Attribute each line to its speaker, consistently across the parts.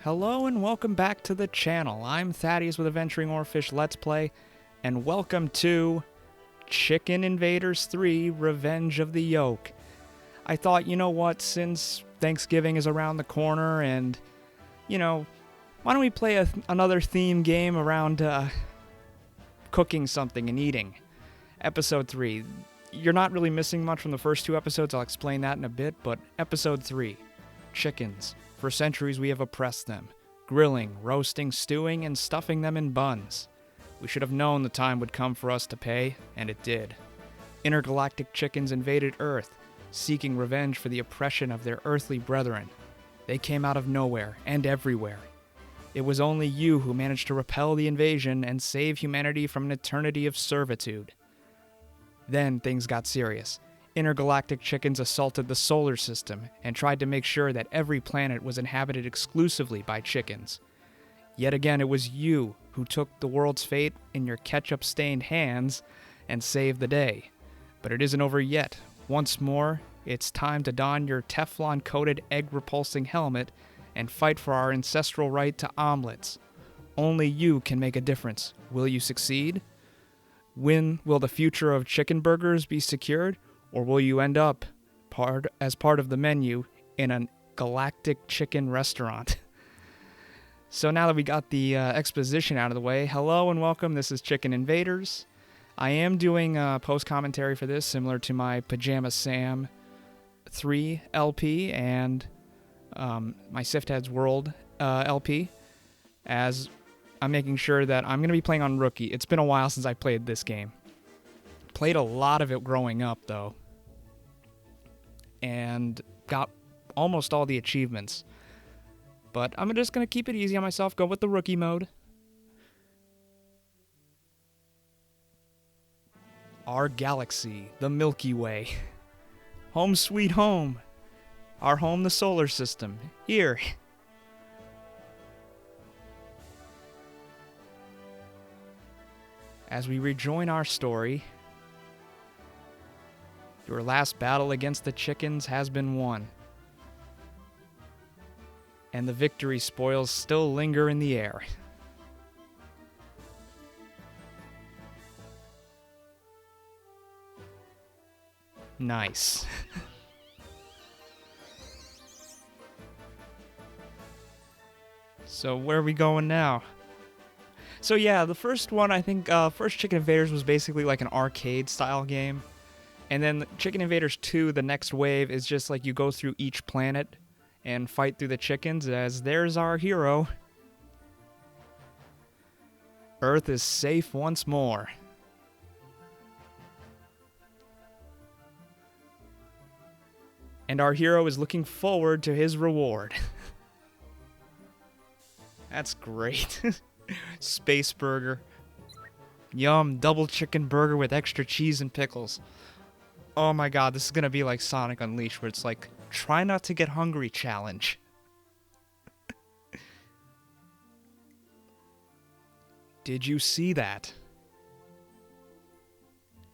Speaker 1: Hello and welcome back to the channel. I'm Thaddeus with Adventuring Oarfish Let's Play, and welcome to Chicken Invaders 3 Revenge of the Yolk. I thought, you know what, since Thanksgiving is around the corner and, why don't we play another theme game around cooking something and eating? Episode 3. You're not really missing much from the first two episodes, I'll explain that in a bit, but Episode 3. Chickens. For centuries we have oppressed them, grilling, roasting, stewing, and stuffing them in buns. We should have known the time would come for us to pay, and it did. Intergalactic chickens invaded Earth, seeking revenge for the oppression of their earthly brethren. They came out of nowhere and everywhere. It was only you who managed to repel the invasion and save humanity from an eternity of servitude. Then things got serious. Intergalactic chickens assaulted the solar system and tried to make sure that every planet was inhabited exclusively by chickens. Yet again, it was you who took the world's fate in your ketchup-stained hands and saved the day. But it isn't over yet. Once more, it's time to don your Teflon-coated egg-repulsing helmet and fight for our ancestral right to omelets. Only you can make a difference. Will you succeed? When will the future of chicken burgers be secured? Or will you end up as part of the menu in a galactic chicken restaurant? So now that we got the exposition out of the way, hello and welcome. This is Chicken Invaders. I am doing post-commentary for this, similar to my Pajama Sam 3 LP and my Sift Heads World LP, as I'm making sure that I'm going to be playing on Rookie. It's been a while since I played this game. Played a lot of it growing up, though, and got almost all the achievements. But I'm just going to keep it easy on myself, go with the Rookie mode. Our galaxy, the Milky Way. Home sweet home. Our home, the solar system. Here. As we rejoin our story, your last battle against the chickens has been won, and the victory spoils still linger in the air. Nice. So where are we going now? So yeah, the first one, I think, first Chicken Invaders was basically like an arcade-style game. And then Chicken Invaders 2, the next wave, is just like you go through each planet and fight through the chickens, as there's our hero. Earth is safe once more. And our hero is looking forward to his reward. That's great. Space burger. Yum, double chicken burger with extra cheese and pickles. Oh my god, this is gonna be like Sonic Unleashed, where it's like, try not to get hungry challenge. Did you see that?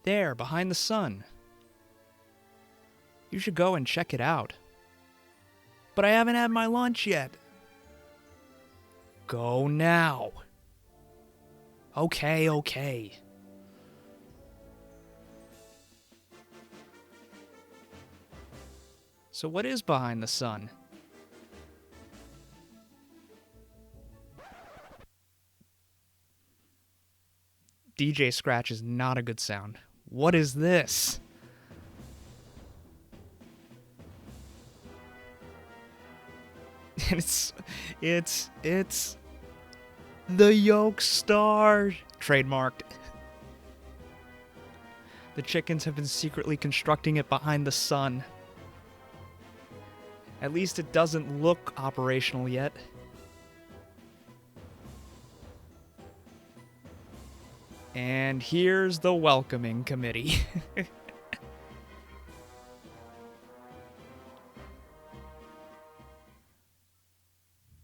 Speaker 1: There, behind the sun. You should go and check it out. But I haven't had my lunch yet. Go now. Okay. So what is behind the sun? DJ Scratch is not a good sound. What is this? It's the Yolk-Star, trademarked. The chickens have been secretly constructing it behind the sun. At least it doesn't look operational yet. And here's the welcoming committee.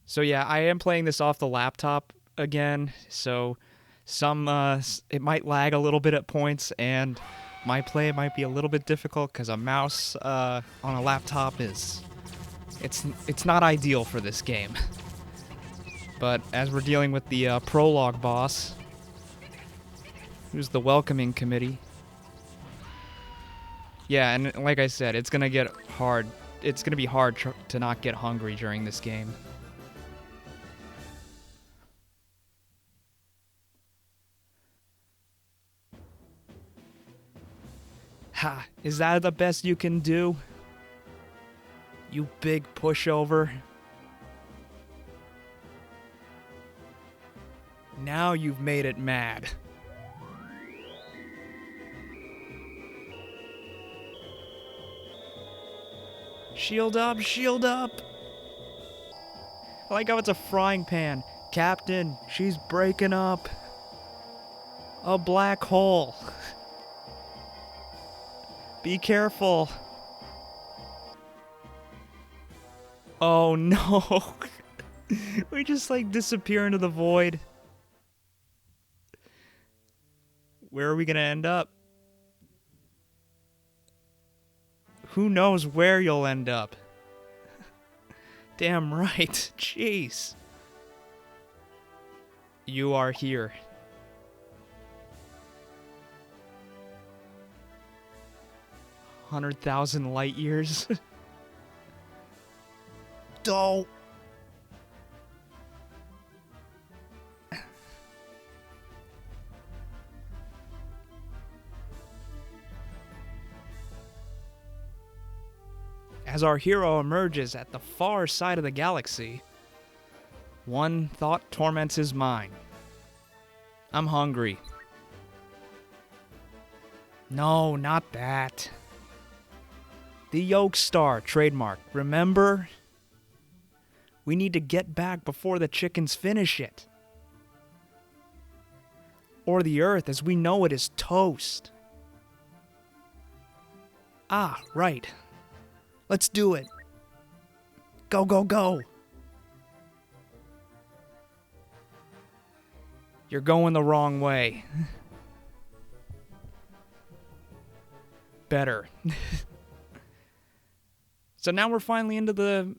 Speaker 1: So yeah, I am playing this off the laptop again, so it might lag a little bit at points, and my play might be a little bit difficult because a mouse on a laptop is... It's not ideal for this game. But as we're dealing with the prologue boss, who's the welcoming committee. Yeah, and like I said, it's gonna get hard. It's gonna be hard to not get hungry during this game. Ha! Is that the best you can do? You big pushover. Now you've made it mad. Shield up, shield up! I like how it's a frying pan. Captain, she's breaking up. A black hole. Be careful. Oh no. We just like disappear into the void. Where are we gonna end up? Who knows where you'll end up? Damn right. Jeez. You are here. $100,000 light years. Don't. As our hero emerges at the far side of the galaxy, one thought torments his mind. I'm hungry. No, not that. The Yolk-Star trademark, remember? We need to get back before the chickens finish it. Or the Earth as we know it is toast. Ah, right. Let's do it. Go, go, go. You're going the wrong way. Better. So now we're finally into the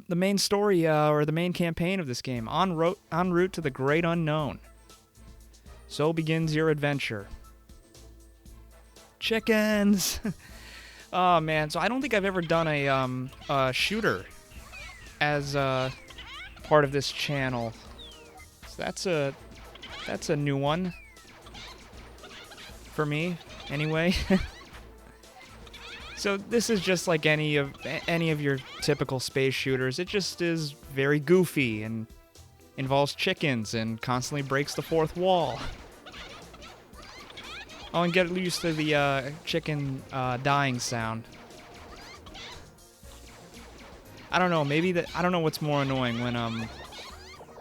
Speaker 1: main story, or the main campaign of this game, en route to the great unknown. So begins your adventure. Chickens! Oh man, so I don't think I've ever done a shooter as part of this channel. So that's a new one for me, anyway. So this is just like any of your typical space shooters. It just is very goofy and involves chickens and constantly breaks the fourth wall. Oh, and get used to the chicken dying sound. I don't know, I don't know what's more annoying when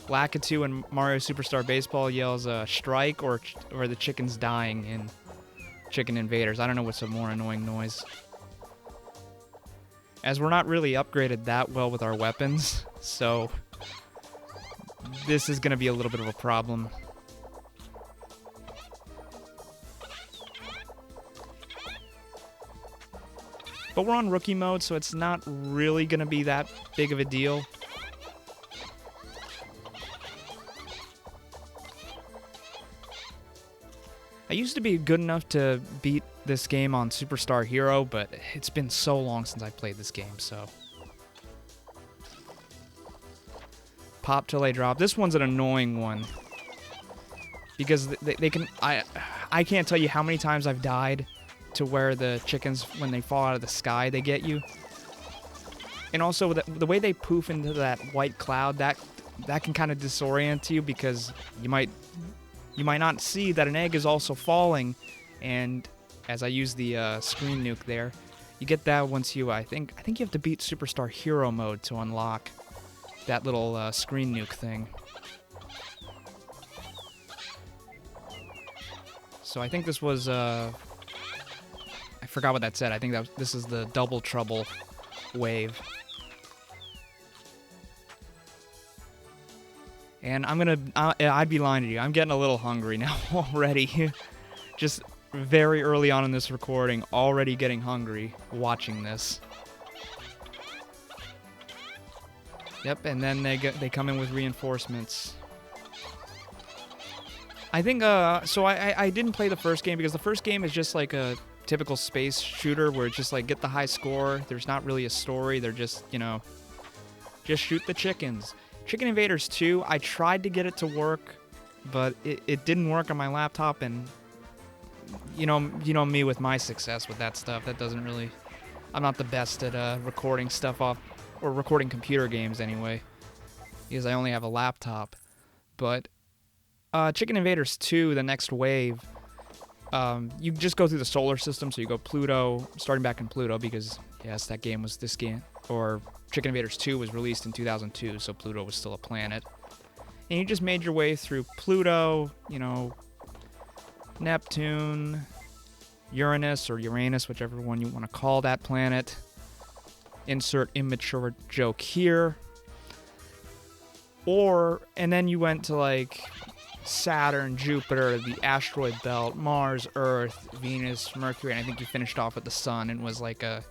Speaker 1: Lakitu in Mario Superstar Baseball yells strike or the chicken's dying in Chicken Invaders. I don't know what's a more annoying noise. As we're not really upgraded that well with our weapons, so this is going to be a little bit of a problem. But we're on rookie mode, so it's not really going to be that big of a deal. I used to be good enough to beat this game on Superstar Hero, but it's been so long since I played this game, so. Pop till they drop. This one's an annoying one. Because they can... I can't tell you how many times I've died to where the chickens, when they fall out of the sky, they get you. And also, the way they poof into that white cloud, that can kind of disorient you, because you might not see that an egg is also falling, and as I use the screen nuke there, you get that once you, I think you have to beat Superstar Hero mode to unlock that little screen nuke thing. So I think this was, I forgot what that said. I think this is the Double Trouble wave. And I'd be lying to you. I'm getting a little hungry now already. Just very early on in this recording, already getting hungry watching this. Yep, and then they come in with reinforcements. I think, so I didn't play the first game because the first game is just like a typical space shooter where it's just like get the high score. There's not really a story. They're just, you know, just shoot the chickens. Chicken Invaders 2, I tried to get it to work, but it didn't work on my laptop, and you know me with my success with that stuff. That doesn't really, I'm not the best at recording stuff off, or recording computer games anyway, because I only have a laptop. But Chicken Invaders 2, the next wave, you just go through the solar system, so you go Pluto, starting back in Pluto, because yes, that game was this game, or Chicken Invaders 2 was released in 2002, so Pluto was still a planet. And you just made your way through Pluto, you know, Neptune, Uranus, or Uranus, whichever one you want to call that planet. Insert immature joke here. And then you went to, like, Saturn, Jupiter, the asteroid belt, Mars, Earth, Venus, Mercury, and I think you finished off with the Sun, and was like a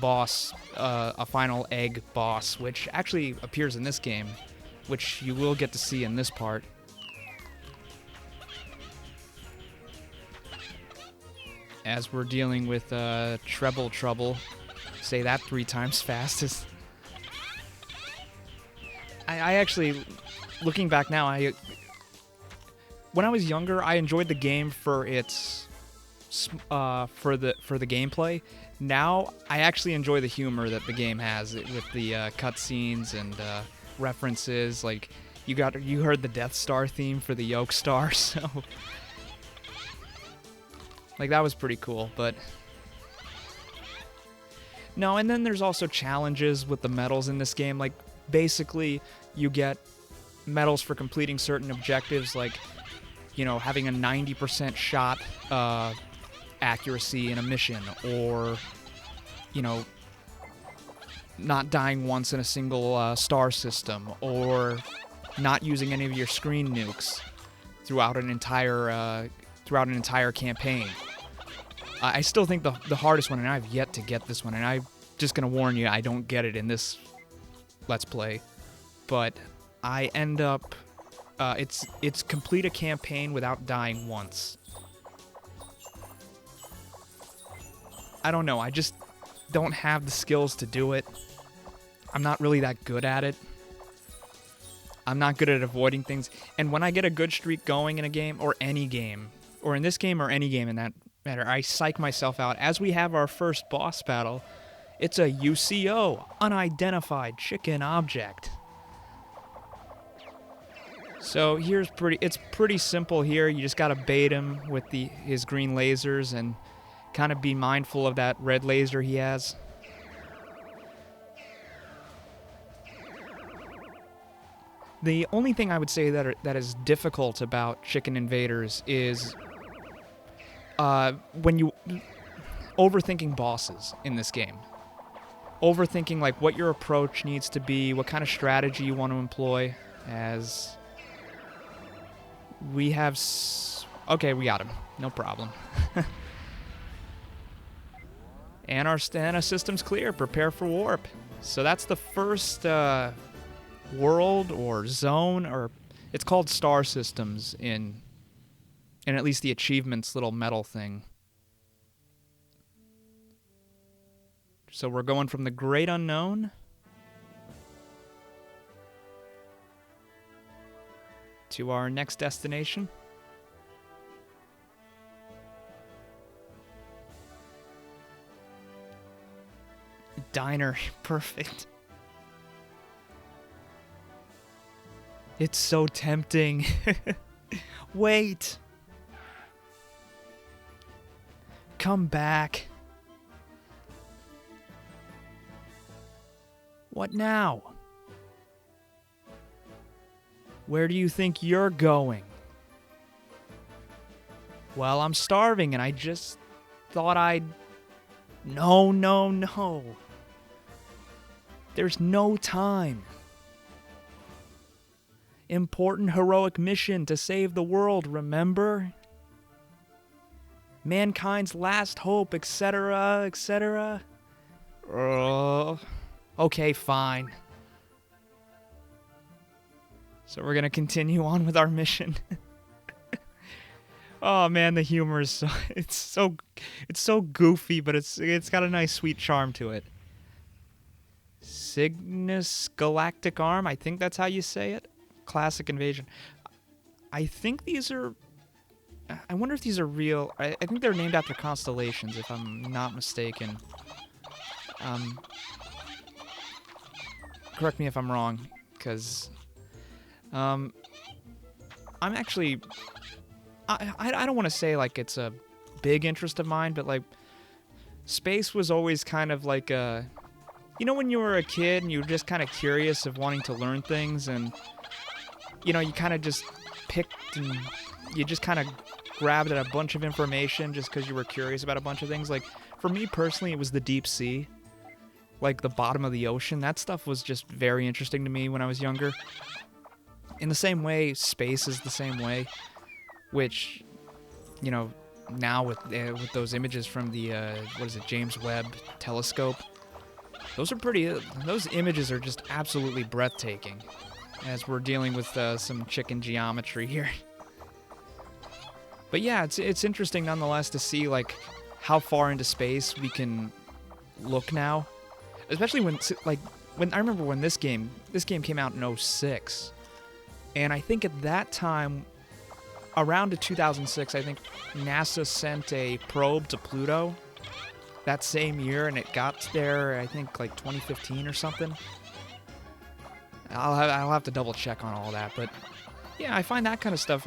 Speaker 1: boss, a final egg boss, which actually appears in this game, which you will get to see in this part. As we're dealing with treble trouble. Say that 3 times fast. I actually, looking back now, when I was younger, I enjoyed the game for its for the gameplay. Now I actually enjoy the humor that the game has with the cutscenes and references. Like you heard the Death Star theme for the Yolk-Star, so like that was pretty cool. But no, and then there's also challenges with the medals in this game. Like basically you get medals for completing certain objectives, like, you know, having a 90% shot accuracy in a mission, or, you know, not dying once in a single star system, or not using any of your screen nukes throughout an entire campaign. I still think the hardest one, and I've yet to get this one, and I'm just gonna warn you, I don't get it in this Let's Play, but I end up it's complete a campaign without dying once. I don't know, I just don't have the skills to do it. I'm not really that good at it. I'm not good at avoiding things, and when I get a good streak going in a game, or any game, or in this game or any game in that matter, I psych myself out. As we have our first boss battle, it's a UCO, unidentified chicken object. So it's pretty simple here. You just gotta bait him with his green lasers and kind of be mindful of that red laser he has. The only thing I would say that is difficult about Chicken Invaders is when you overthinking bosses in this game. Overthinking like what your approach needs to be, what kind of strategy you want to employ. As we have okay, we got him, no problem. And our system's clear. Prepare for warp. So that's the first world or zone, or it's called star systems in at least the achievements little medal thing. So we're going from the great unknown to our next destination. Diner, perfect. It's so tempting. Wait. Come back. What now? Where do you think you're going? Well, I'm starving and I just thought I'd... No, no, no. There's no time. Important heroic mission to save the world, remember? Mankind's last hope, etc., etc. Okay, fine. So we're gonna continue on with our mission. Oh man, the humor is so goofy, but it's got a nice sweet charm to it. Cygnus Galactic Arm, I think that's how you say it. Classic Invasion. I think these are... I wonder if these are real... I think they're named after constellations, if I'm not mistaken. Correct me if I'm wrong, because... I'm actually... I don't want to say, like, it's a big interest of mine, but, like, space was always kind of like a... You know when you were a kid and you were just kind of curious of wanting to learn things, and, you know, you kind of just picked and you just kind of grabbed at a bunch of information just because you were curious about a bunch of things? Like, for me personally, it was the deep sea. Like, the bottom of the ocean. That stuff was just very interesting to me when I was younger. In the same way, space is the same way, which, you know, now with those images from the, what is it, James Webb telescope, those images are just absolutely breathtaking, as we're dealing with some chicken geometry here. But yeah, it's interesting nonetheless to see, like, how far into space we can look now. Especially when I remember when this game came out in 2006. And I think at that time, around to 2006, I think NASA sent a probe to Pluto that same year, and it got there, I think, like 2015 or something. I'll have to double check on all that, but yeah, I find that kind of stuff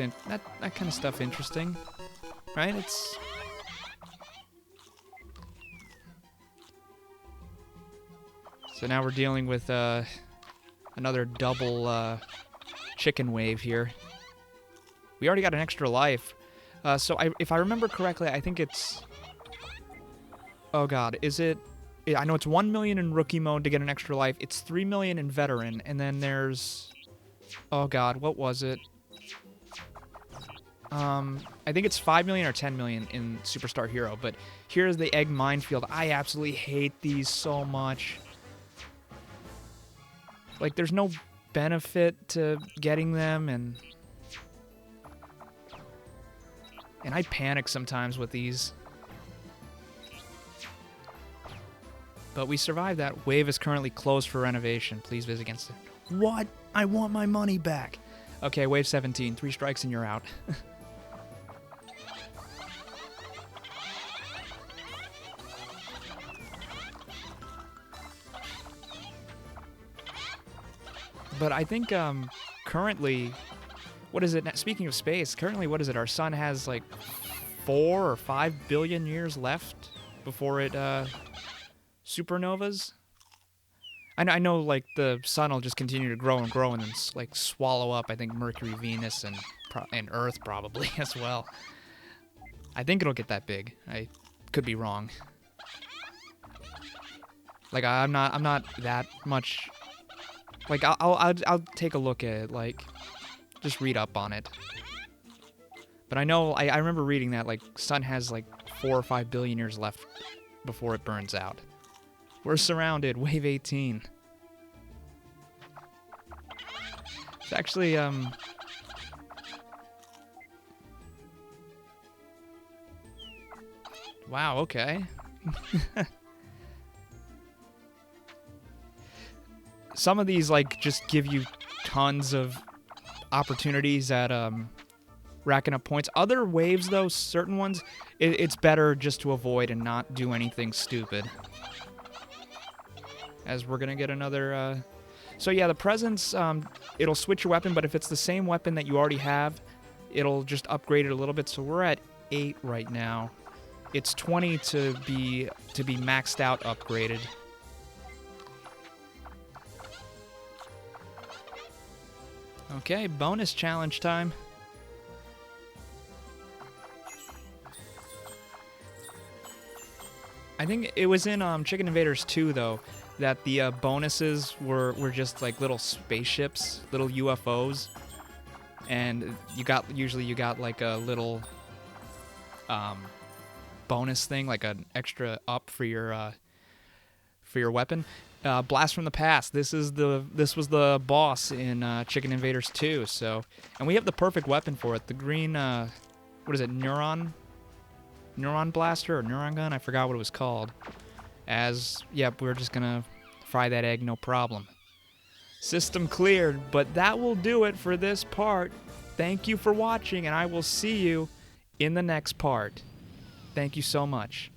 Speaker 1: interesting, right? So now we're dealing with another double chicken wave here. We already got an extra life. So if I remember correctly, I think it's... Oh god, is it... I know it's 1 million in rookie mode to get an extra life. It's 3 million in veteran, and then there's... Oh god, what was it? I think it's 5 million or 10 million in Superstar Hero, but here's the egg minefield. I absolutely hate these so much. Like, there's no benefit to getting them, and I panic sometimes with these. But we survived that. Wave is currently closed for renovation. Please visit against it. What? I want my money back. Okay, wave 17. 3 strikes and you're out. But I think currently, what is it? Speaking of space, currently, what is it? Our sun has like 4 or 5 billion years left before it supernovas. I know, like, the sun will just continue to grow and grow and then like swallow up, I think, Mercury, Venus, and Earth probably as well. I think it'll get that big. I could be wrong. Like, I'm not that much. Like, I'll take a look at it, like, just read up on it. But I know, I remember reading that, like, sun has, like, 4 or 5 billion years left before it burns out. We're surrounded, wave 18. It's actually, wow, okay. Some of these, like, just give you tons of opportunities at racking up points. Other waves, though, certain ones, it's better just to avoid and not do anything stupid. As we're gonna get another... So yeah, the presence, it'll switch your weapon, but if it's the same weapon that you already have, it'll just upgrade it a little bit. So we're at 8 right now. It's 20 to be maxed out upgraded. Okay, bonus challenge time. I think it was in Chicken Invaders 2, though, that the bonuses were just like little spaceships, little UFOs, and usually you got like a little bonus thing, like an extra up for your weapon. Blast from the Past. This was the boss in Chicken Invaders 2. So, and we have the perfect weapon for it. The green, what is it? Neuron blaster or neuron gun? I forgot what it was called. Yep, we're just gonna fry that egg, no problem. System cleared, but that will do it for this part. Thank you for watching, and I will see you in the next part. Thank you so much.